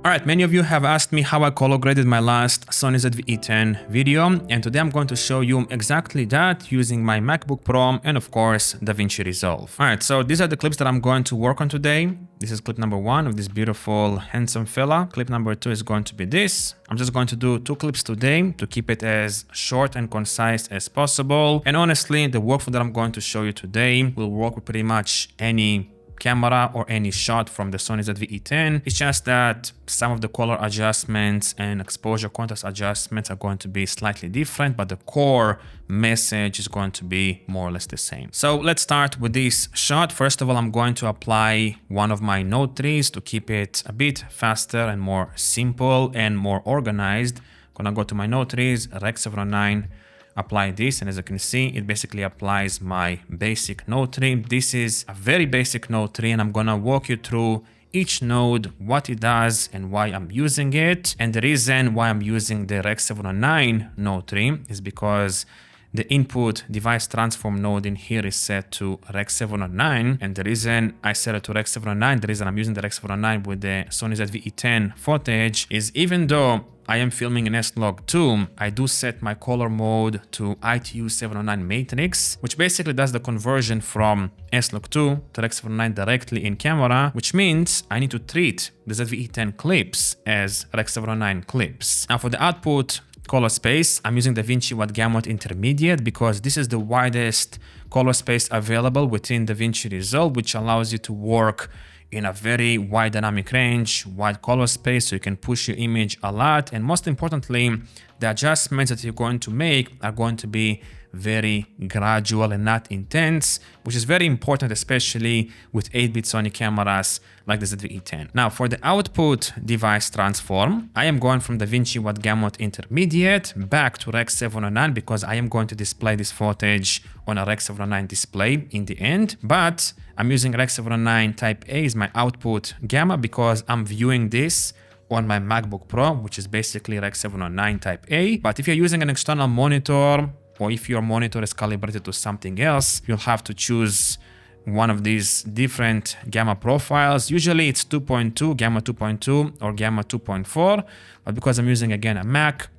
Alright, many of you have asked me how I color graded my last Sony ZV-E10 video, and today I'm going to show you exactly that using my MacBook Pro and of course Davinci Resolve. Alright, so these are the clips that I'm going to work on today. This is clip number 1 of this beautiful handsome fella. Clip number 2 is going to be this. I'm just going to do 2 clips today to keep it as short and concise as possible. And honestly, the workflow that I'm going to show you today will work with pretty much any camera or any shot from the Sony ZV-E10. It's just that some of the color adjustments and exposure contrast adjustments are going to be slightly different, but the core message is going to be more or less the same. So let's start with this shot. First of all, I'm going to apply one of my Note 3s to keep it a bit faster and more simple and more organized. I'm gonna go to my Note 3s, Rec. 709, apply this, and as you can see, it basically applies my basic Note 3. This is a very basic Note 3, and I'm gonna walk you through each node, what it does and why I'm using it. And the reason why I'm using the Rec. 709 Note 3 is because the input device transform node in here is set to Rec. 709, and the reason I set it to Rec. 709, the reason I'm using the Rec. 709 with the Sony ZV-E10 footage is even though I am filming in S-Log2, I do set my color mode to ITU 709 matrix, which basically does the conversion from S-Log2 to Rec. 709 directly in camera, which means I need to treat the ZV-E10 clips as Rec. 709 clips. Now for the output color space, I'm using Davinci wide gamut intermediate because this is the widest color space available within Davinci Resolve, which allows you to work in a very wide dynamic range, wide color space, so you can push your image a lot. And most importantly, the adjustments that you're going to make are going to be very gradual and not intense, which is very important, especially with 8-bit Sony cameras like the ZV-E10. Now for the output device transform, I am going from Davinci wide gamut intermediate back to Rec. 709 because I am going to display this footage on a Rec. 709 display in the end, but I'm using Rec. 709 type A as my output gamma because I'm viewing this on my MacBook Pro, which is basically Rec. 709 type A. But if you're using an external monitor, or if your monitor is calibrated to something else, you'll have to choose one of these different gamma profiles. Usually it's 2.2, gamma 2.2 or gamma 2.4, but because I'm using again a Mac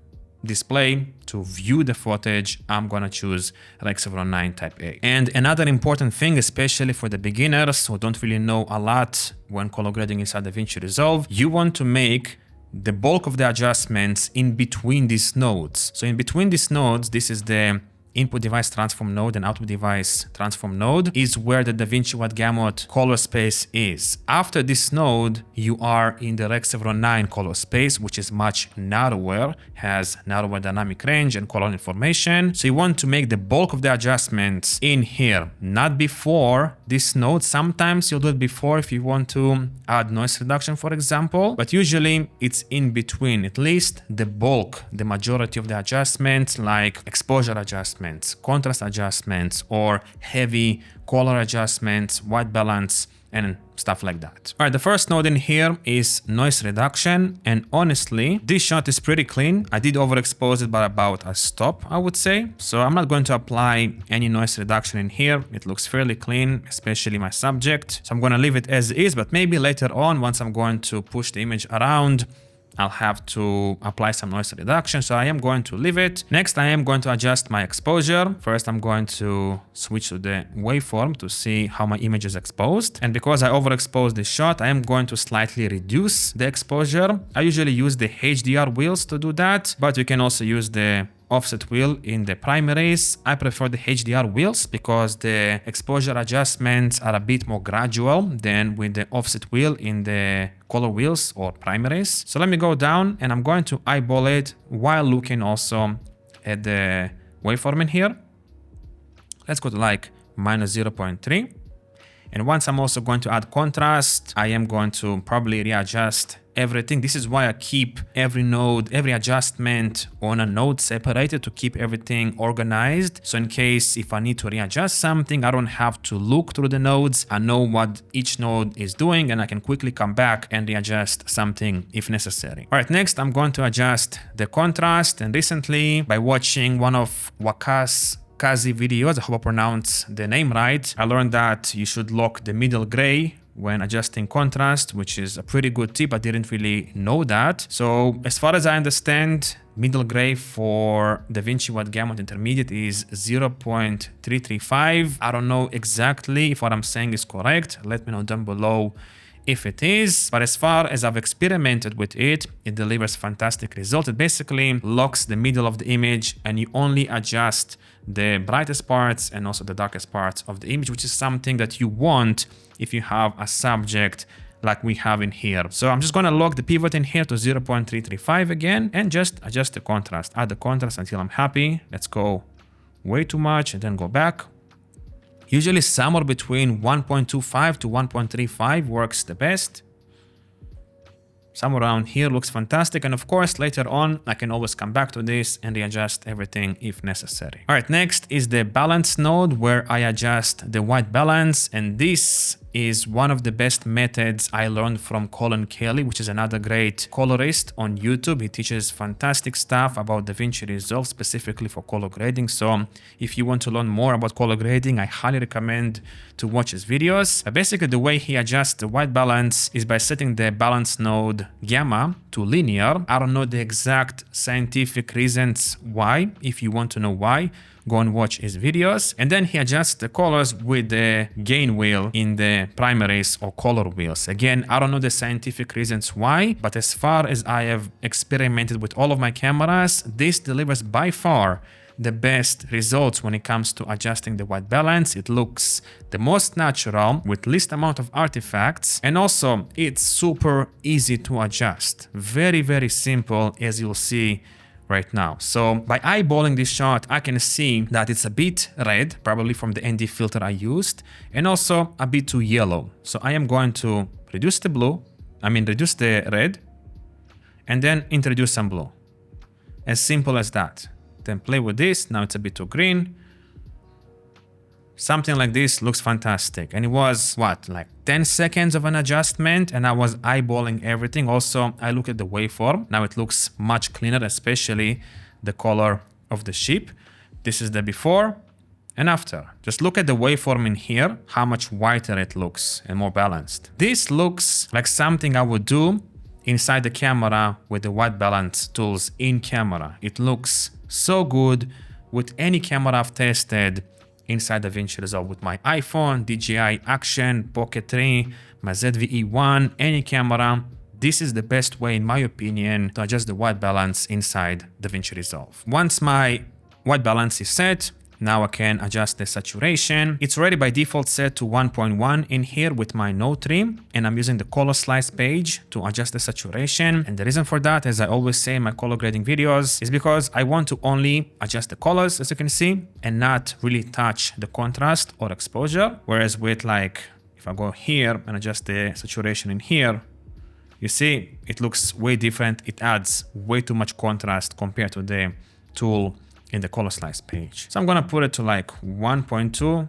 display to view the footage, I'm gonna choose Rec. 709 type A. And another important thing, especially for the beginners who don't really know a lot when color grading inside Davinci Resolve, you want to make the bulk of the adjustments in between these nodes. So in between these nodes, this is the input device transform node and output device transform node is where the Davinci wide gamut color space is. After this node, you are in the Rec. 709 color space, which is much narrower, has narrower dynamic range and color information. So you want to make the bulk of the adjustments in here, not before this node. Sometimes you'll do it before if you want to add noise reduction, for example, but usually it's in between. At least the bulk, the majority of the adjustments like exposure adjustments, contrast adjustments, or heavy color adjustments, white balance, and stuff like that. All right, the first node in here is noise reduction, and honestly, this shot is pretty clean. I did overexpose it by about a stop, I would say. So I'm not going to apply any noise reduction in here. It looks fairly clean, especially my subject. So I'm going to leave it as is, but maybe later on, once I'm going to push the image around, I'll have to apply some noise reduction, so I am going to leave it. Next, I am going to adjust my exposure. First, I'm going to switch to the waveform to see how my image is exposed. And because I overexposed this shot, I am going to slightly reduce the exposure. I usually use the HDR wheels to do that, but you can also use the offset wheel in the primaries. I prefer the HDR wheels because the exposure adjustments are a bit more gradual than with the offset wheel in the color wheels or primaries. So let me go down and I'm going to eyeball it while looking also at the waveform in here. Let's go to like -0.3. And once I'm also going to add contrast, I am going to probably readjust everything. This is why I keep every node, every adjustment on a node separated to keep everything organized. So in case if I need to readjust something, I don't have to look through the nodes. I know what each node is doing and I can quickly come back and readjust something if necessary. All right, next I'm going to adjust the contrast. And recently by watching one of Kazi videos, I hope I pronounce the name right, I learned that you should lock the middle gray when adjusting contrast, which is a pretty good tip. I didn't really know that. So as far as I understand, middle gray for Davinci wide gamut intermediate is 0.335. I don't know exactly if what I'm saying is correct. Let me know down below if it is, but as far as I've experimented with it, it delivers fantastic results. It basically locks the middle of the image and you only adjust the brightest parts and also the darkest parts of the image, which is something that you want if you have a subject like we have in here. So I'm just going to lock the pivot in here to 0.335 again and just adjust the contrast. Add the contrast until I'm happy. Let's go way too much and then go back. Usually somewhere between 1.25 to 1.35 works the best. Somewhere around here looks fantastic. And of course, later on, I can always come back to this and readjust everything if necessary. All right, next is the balance node where I adjust the white balance. And this is one of the best methods I learned from Colin Kelly, which is another great colorist on YouTube. He teaches fantastic stuff about Davinci Resolve, specifically for color grading. So if you want to learn more about color grading, I highly recommend to watch his videos. Basically, the way he adjusts the white balance is by setting the balance node gamma to linear. I don't know the exact scientific reasons why. If you want to know why, go and watch his videos. And then he adjusts the colors with the gain wheel in the primaries or color wheels. Again, I don't know the scientific reasons why, but as far as I have experimented with all of my cameras, this delivers by far the best results when it comes to adjusting the white balance. It looks the most natural with least amount of artifacts, and also it's super easy to adjust. Very, very simple, as you'll see right now. So by eyeballing this shot, I can see that it's a bit red, probably from the ND filter I used, and also a bit too yellow. So I am going to reduce the reduce the red, and then introduce some blue. As simple as that. Then play with this. Now it's a bit too green. Something like this looks fantastic. And it was what, like 10 seconds of an adjustment, and I was eyeballing everything. Also, I look at the waveform. Now it looks much cleaner, especially the color of the ship. This is the before and after. Just look at the waveform in here, how much whiter it looks and more balanced. This looks like something I would do inside the camera with the white balance tools in camera. It looks so good with any camera I've tested inside Davinci Resolve, with my iPhone, DJI Action, Pocket 3, my ZV-E10, any camera. This is the best way, in my opinion, to adjust the white balance inside Davinci Resolve. Once my white balance is set, now I can adjust the saturation. It's already by default set to 1.1 in here with my node trim, and I'm using the color slice page to adjust the saturation. And the reason for that, as I always say in my color grading videos, is because I want to only adjust the colors, as you can see, and not really touch the contrast or exposure. Whereas with, like, if I go here and adjust the saturation in here, you see it looks way different. It adds way too much contrast compared to the tool in the color slice page. So I'm gonna put it to like 1.2,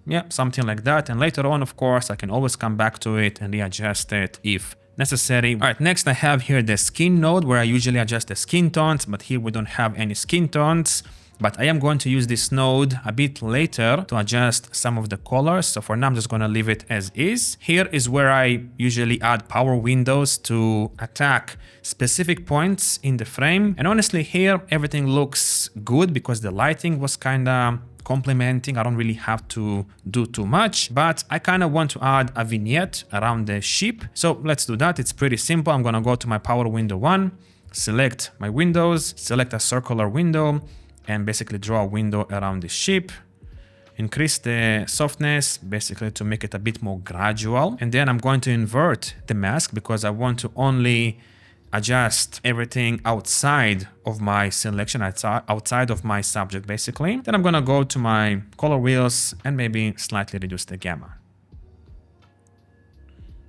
yeah, something like that. And later on, of course, I can always come back to it and readjust it if necessary. All right, next I have here the skin node where I usually adjust the skin tones, but here we don't have any skin tones. But I am going to use this node a bit later to adjust some of the colors. So for now, I'm just going to leave it as is. Here is where I usually add power windows to attack specific points in the frame. And honestly, here everything looks good because the lighting was kind of complementing. I don't really have to do too much, but I kind of want to add a vignette around the ship. So let's do that. It's pretty simple. I'm going to go to my power window 1, select my windows, select a circular window, and basically draw a window around the ship. Increase the softness, basically to make it a bit more gradual. And then I'm going to invert the mask because I want to only adjust everything outside of my selection, outside of my subject, basically. Then I'm gonna go to my color wheels and maybe slightly reduce the gamma.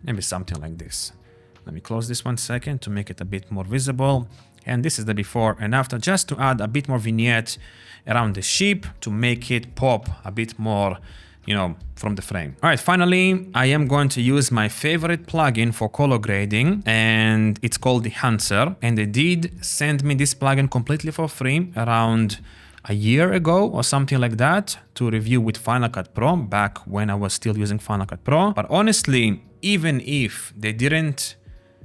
Maybe something like this. Let me close this 1 second to make it a bit more visible. And this is the before and after, just to add a bit more vignette around the ship to make it pop a bit more, you know, from the frame. All right, finally, I am going to use my favorite plugin for color grading, and it's called Dehancer. And they did send me this plugin completely for free around a year ago or something like that to review with Final Cut Pro back when I was still using Final Cut Pro. But honestly, even if they didn't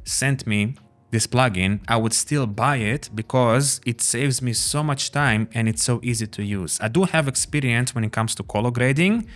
send me this plugin, I would still buy it because it saves me so much time and it's so easy to use. I do have experience when it comes to color grading,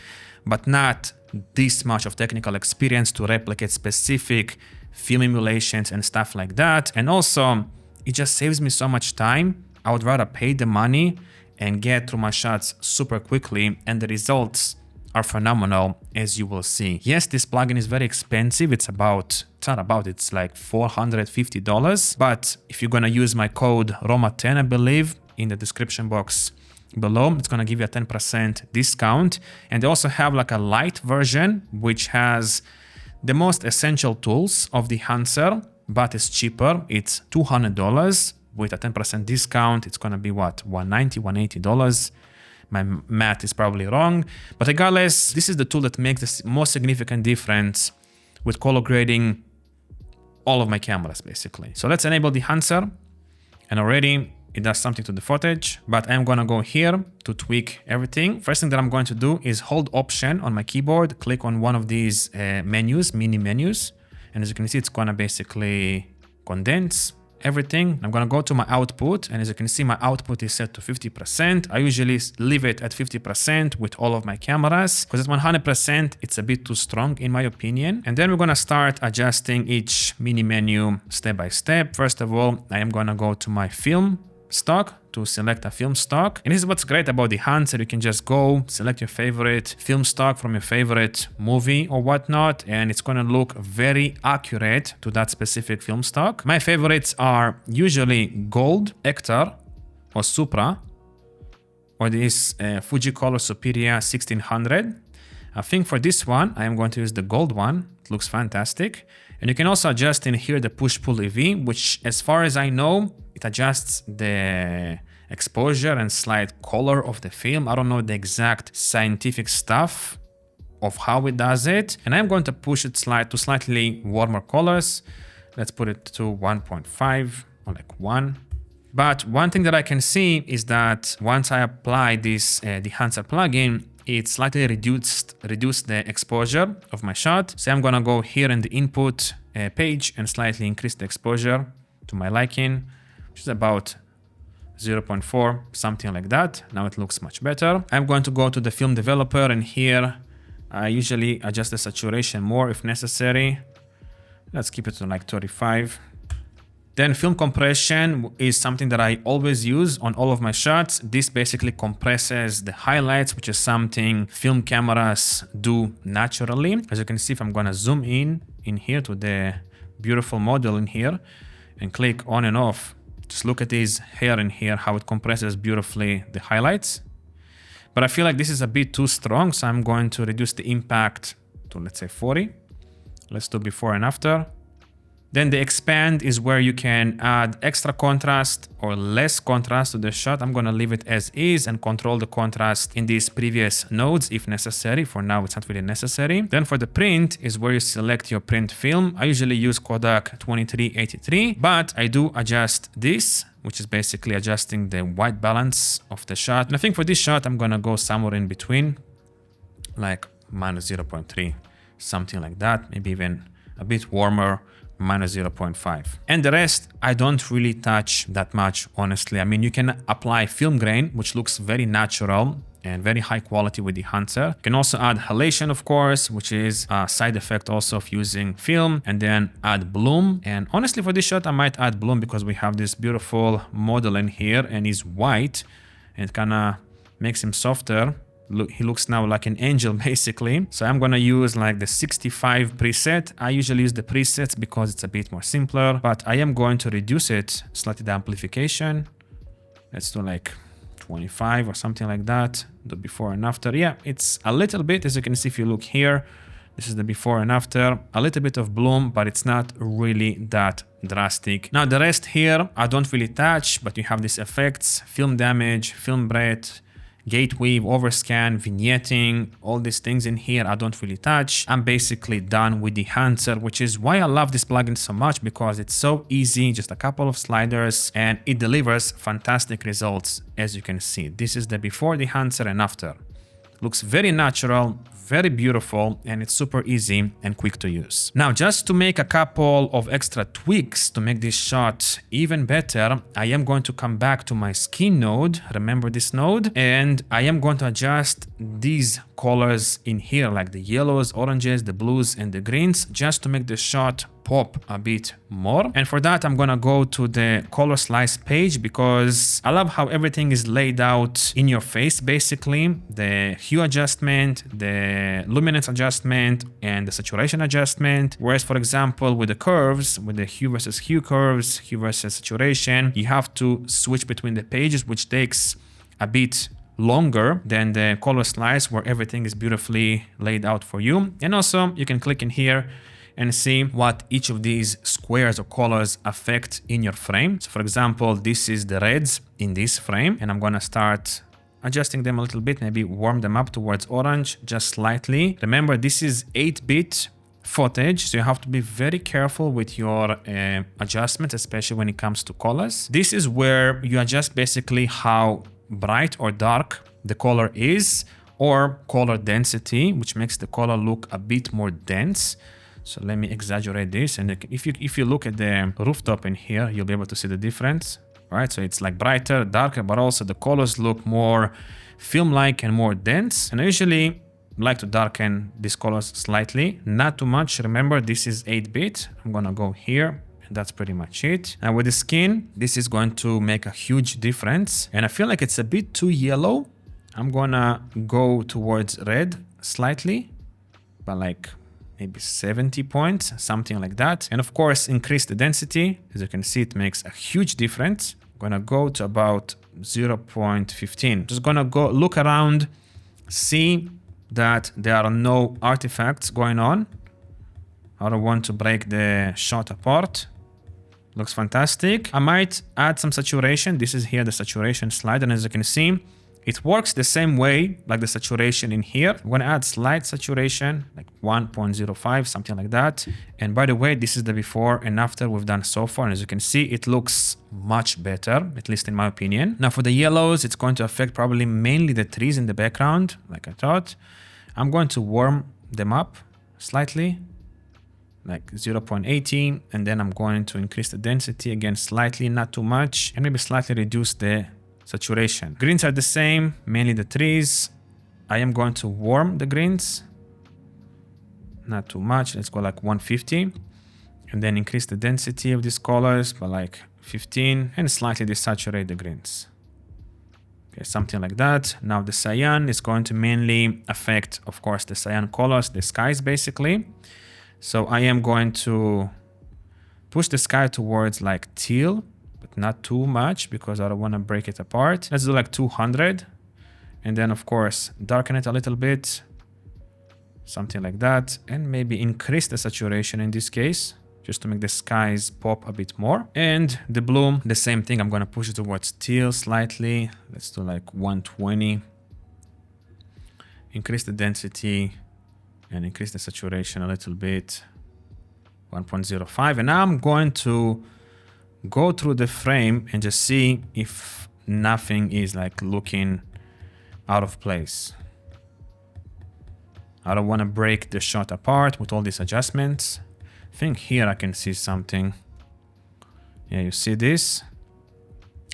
but not this much of technical experience to replicate specific film emulations and stuff like that. And also, it just saves me so much time. I would rather pay the money and get through my shots super quickly, and the results are phenomenal, as you will see. Yes, this plugin is very expensive. It's like $450. But if you're gonna use my code ROMA10, I believe, in the description box below, it's gonna give you a 10% discount. And they also have like a light version, which has the most essential tools of Dehancer, but it's cheaper. It's $200 with a 10% discount. It's gonna be what, $190, $180. My math is probably wrong, but regardless, this is the tool that makes the most significant difference with color grading all of my cameras, basically. So let's enable Dehancer, and already it does something to the footage, but I'm gonna go here to tweak everything. First thing that I'm going to do is hold Option on my keyboard, click on one of these menus, mini menus, and as you can see, it's gonna basically condense everything. I'm gonna go to my output, and as you can see, my output is set to 50%. I usually leave it at 50% with all of my cameras because at 100% it's a bit too strong in my opinion. And then we're gonna start adjusting each mini menu step by step. First of all, I am gonna go to my film stock to select a film stock. And this is what's great about Dehancer. You can just go select your favorite film stock from your favorite movie or whatnot, and it's gonna look very accurate to that specific film stock. My favorites are usually Gold, Hector, or Supra, or this Fujicolor Superior 1600. I think for this one, I am going to use the gold one. It looks fantastic. And you can also adjust in here the push-pull EV, which as far as I know, it adjusts the exposure and slight color of the film. I don't know the exact scientific stuff of how it does it. And I'm going to push it to slightly warmer colors. Let's put it to 1.5 or like 1. But one thing that I can see is that once I apply this Dehancer plugin, it slightly reduced the exposure of my shot. So I'm gonna go here in the input page and slightly increase the exposure to my liking, which is about 0.4, something like that. Now it looks much better. I'm going to go to the film developer, and here I usually adjust the saturation more if necessary. Let's keep it to like 35. Then film compression is something that I always use on all of my shots. This basically compresses the highlights, which is something film cameras do naturally. As you can see, if I'm gonna zoom in here to the beautiful model in here and click on and off, just look at this hair in here, how it compresses beautifully the highlights. But I feel like this is a bit too strong, so I'm going to reduce the impact to, let's say, 40. Let's do before and after. Then the expand is where you can add extra contrast or less contrast to the shot. I'm gonna leave it as is and control the contrast in these previous nodes if necessary. For now, it's not really necessary. Then for the print is where you select your print film. I usually use Kodak 2383, but I do adjust this, which is basically adjusting the white balance of the shot. And I think for this shot, I'm gonna go somewhere in between, like -0.3, something like that, maybe even a bit warmer, -0.5. And the rest, I don't really touch that much, honestly. I mean, you can apply film grain, which looks very natural and very high quality with Dehancer. You can also add halation, of course, which is a side effect also of using film, and then add bloom. And honestly, for this shot, I might add bloom because we have this beautiful model in here and he's white, and it kind of makes him softer. Look, he looks now like an angel basically. So I'm gonna use like the 65 preset. I usually use the presets because it's a bit more simpler, but I am going to reduce it slightly, the amplification. Let's do like 25 or something like that. The before and after. Yeah, it's a little bit, as you can see if you look here, this is the before and after. A little bit of bloom, but it's not really that drastic. Now the rest here, I don't really touch, but you have these effects, film damage, film breadth, gate weave, overscan, vignetting, all these things in here I don't really touch. I'm basically done with Dehancer, which is why I love this plugin so much, because it's so easy, just a couple of sliders, and it delivers fantastic results. As you can see, this is the before Dehancer and after. Looks very natural, very beautiful and it's super easy and quick to use. Now, just to make a couple of extra tweaks to make this shot even better, I am going to come back to my skin node, remember this node, and I am going to adjust these colors in here, like the yellows, oranges, the blues, and the greens, just to make the shot pop a bit more. And for that, I'm gonna go to the color slice page because I love how everything is laid out in your face, basically. The hue adjustment, the luminance adjustment, and the saturation adjustment. Whereas, for example, with the curves, with the hue versus hue curves, hue versus saturation, you have to switch between the pages, which takes a bit longer than the color slice where everything is beautifully laid out for you. And also you can click in here and see what each of these squares or colors affect in your frame. So for example, this is the reds in this frame, and I'm gonna start adjusting them a little bit, maybe warm them up towards orange just slightly. Remember, this is 8-bit footage, so you have to be very careful with your adjustments, especially when it comes to colors. This is where you adjust basically how bright or dark the color is, or color density, which makes the color look a bit more dense. So let me exaggerate this, and if you look at the rooftop in here, you'll be able to see the difference, right? So it's like brighter, darker, but also the colors look more film-like and more dense. And I usually like to darken these colors slightly, not too much. Remember, this is 8-bit. I'm gonna go here. That's pretty much it. Now with the skin, this is going to make a huge difference. And I feel like it's a bit too yellow. I'm gonna go towards red slightly, but like maybe 70 points, something like that. And of course, increase the density. As you can see, it makes a huge difference. I'm gonna go to about 0.15. Just gonna go look around, see that there are no artifacts going on. I don't want to break the shot apart. Looks fantastic. I might add some saturation. This is here the saturation slide, and as you can see, it works the same way like the saturation in here. I'm gonna add slight saturation, like 1.05, something like that. And by the way, this is the before and after we've done so far. And as you can see, it looks much better, at least in my opinion. Now for the yellows, it's going to affect probably mainly the trees in the background, like I thought. I'm going to warm them up slightly, like 0.18, and then I'm going to increase the density again slightly, not too much, and maybe slightly reduce the saturation. Greens are the same, mainly the trees. I am going to warm the greens, not too much, let's go like 150, and then increase the density of these colors by like 15 and slightly desaturate the greens. Okay, something like that. Now the cyan is going to mainly affect, of course, the cyan colors, the skies basically. So I am going to push the sky towards like teal, but not too much because I don't want to break it apart. Let's do like 200. And then of course, darken it a little bit, something like that. And maybe increase the saturation in this case, just to make the skies pop a bit more. And the blue, the same thing. I'm going to push it towards teal slightly. Let's do like 120. Increase the density and increase the saturation a little bit, 1.05. And now I'm going to go through the frame and just see if nothing is like looking out of place. I don't want to break the shot apart with all these adjustments. I think here I can see something. Yeah, you see this?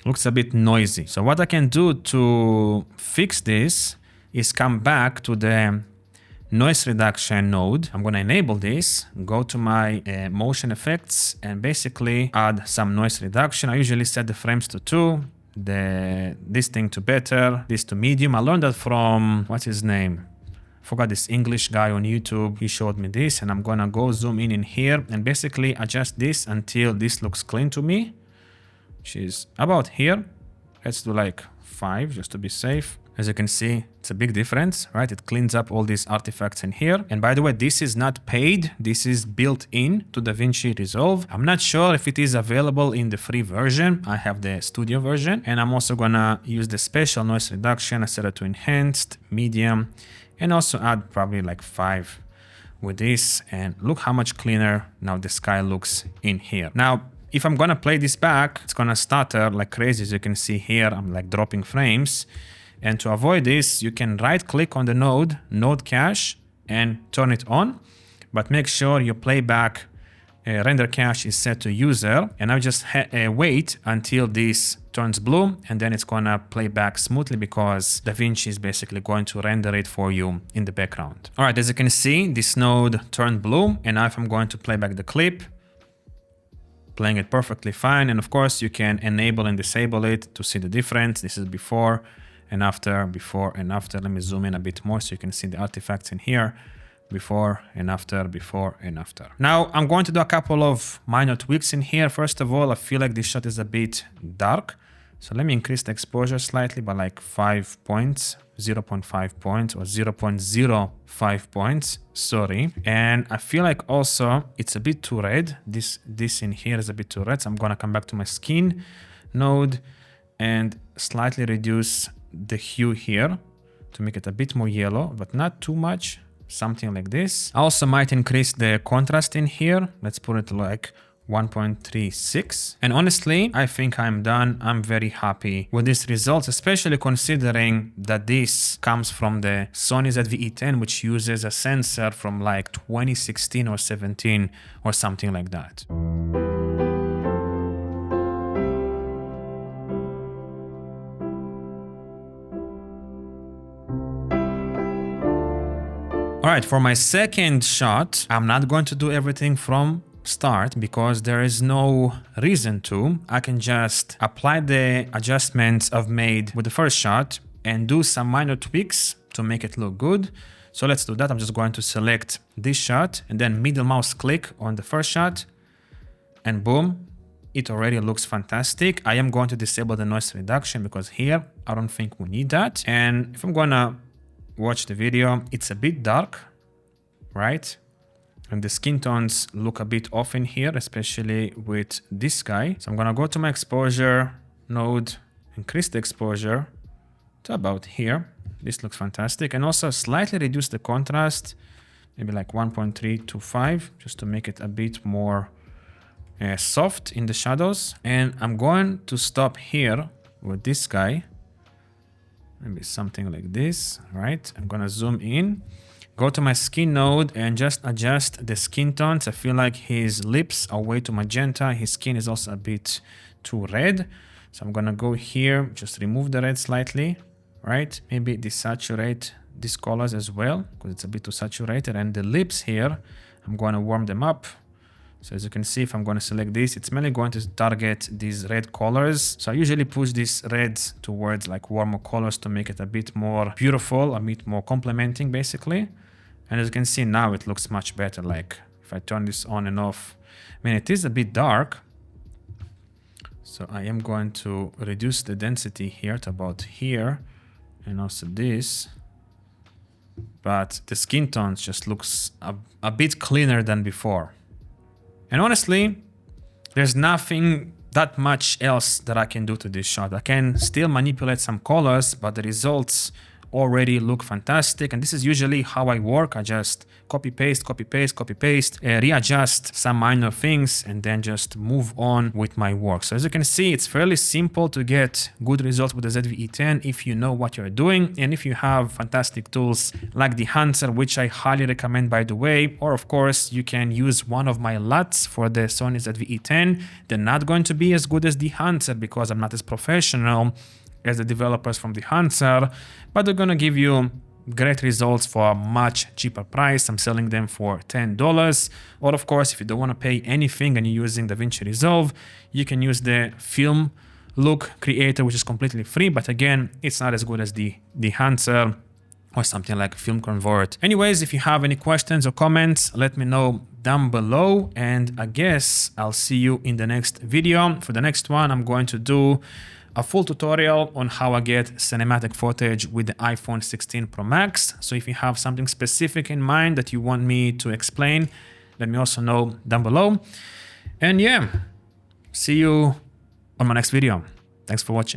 Looks a bit noisy. So what I can do to fix this is come back to the noise reduction node. I'm going to enable this, go to my motion effects, and basically add some noise reduction. I usually set the frames to 2, this thing to better, this to medium. I learned that from, what's his name? Forgot, this English guy on YouTube. He showed me this, and I'm going to go zoom in here and basically adjust this until this looks clean to me, which is about here. Let's do like 5 just to be safe. As you can see, it's a big difference, right? It cleans up all these artifacts in here. And by the way, this is not paid. This is built in to Davinci Resolve. I'm not sure if it is available in the free version. I have the studio version. And I'm also gonna use the special noise reduction. I set it to enhanced, medium, and also add probably like 5 with this. And look how much cleaner now the sky looks in here. Now, if I'm gonna play this back, it's gonna stutter like crazy. As you can see here, I'm like dropping frames. And to avoid this, you can right click on the node, node cache, and turn it on, but make sure your playback render cache is set to user, and I'll just wait until this turns blue, and then it's gonna play back smoothly because Davinci is basically going to render it for you in the background. All right, as you can see, this node turned blue, and now if I'm going to play back the clip, playing it perfectly fine. And of course you can enable and disable it to see the difference. This is before and after, before and after. Let me zoom in a bit more so you can see the artifacts in here. Before and after, before and after. Now I'm going to do a couple of minor tweaks in here. First of all, I feel like this shot is a bit dark. So let me increase the exposure slightly by like 5 points, 0.5 points or 0.05 points, sorry. And I feel like also it's a bit too red. This in here is a bit too red. So I'm gonna come back to my skin node and slightly reduce the hue here to make it a bit more yellow, but not too much. Something like this. I also might increase the contrast in here. Let's put it like 1.36. And honestly, I think I'm done. I'm very happy with these results, especially considering that this comes from the Sony ZV-E10, which uses a sensor from like 2016 or 17 or something like that. All right, for my second shot, I'm not going to do everything from start because there is no reason to. I can just apply the adjustments I've made with the first shot and do some minor tweaks to make it look good. So let's do that. I'm just going to select this shot and then middle mouse click on the first shot and boom, it already looks fantastic. I am going to disable the noise reduction because here I don't think we need that. And if I'm gonna watch the video, it's a bit dark, right? And the skin tones look a bit off in here, especially with this guy. So I'm gonna go to my exposure node, increase the exposure to about here. This looks fantastic. And also slightly reduce the contrast, maybe like 1.325, just to make it a bit more soft in the shadows. And I'm going to stop here with this guy. Maybe something like this, right? I'm gonna zoom in, go to my skin node and just adjust the skin tones. I feel like his lips are way too magenta. His skin is also a bit too red. So I'm gonna go here, just remove the red slightly, right? Maybe desaturate these colors as well because it's a bit too saturated. And the lips here, I'm gonna warm them up. So as you can see, if I'm going to select this, it's mainly going to target these red colors. So I usually push these reds towards like warmer colors to make it a bit more beautiful, a bit more complementing basically. And as you can see now, it looks much better. Like if I turn this on and off, I mean, it is a bit dark. So I am going to reduce the density here to about here and also this. But the skin tones just looks a bit cleaner than before. And honestly, there's nothing that much else that I can do to this shot. I can still manipulate some colors, but the results already look fantastic. And this is usually how I work. I just copy paste, readjust some minor things and then just move on with my work. So as you can see, it's fairly simple to get good results with the ZV-E10 if you know what you're doing and if you have fantastic tools like Dehancer, which I highly recommend by the way, or of course you can use one of my LUTs for the Sony ZV-E10. They're not going to be as good as Dehancer because I'm not as professional as the developers from Dehancer, but they're gonna give you great results for a much cheaper price. I'm selling them for $10. Or of course, if you don't want to pay anything and you're using Davinci Resolve, you can use the film look creator, which is completely free, but again, it's not as good as the Dehancer or something like Film Convert. Anyways, if you have any questions or comments, let me know down below, and I guess I'll see you in the next video. For the next one, I'm going to do a full tutorial on how I get cinematic footage with the iPhone 16 Pro Max. So if you have something specific in mind that you want me to explain, let me also know down below. And yeah, see you on my next video. Thanks for watching.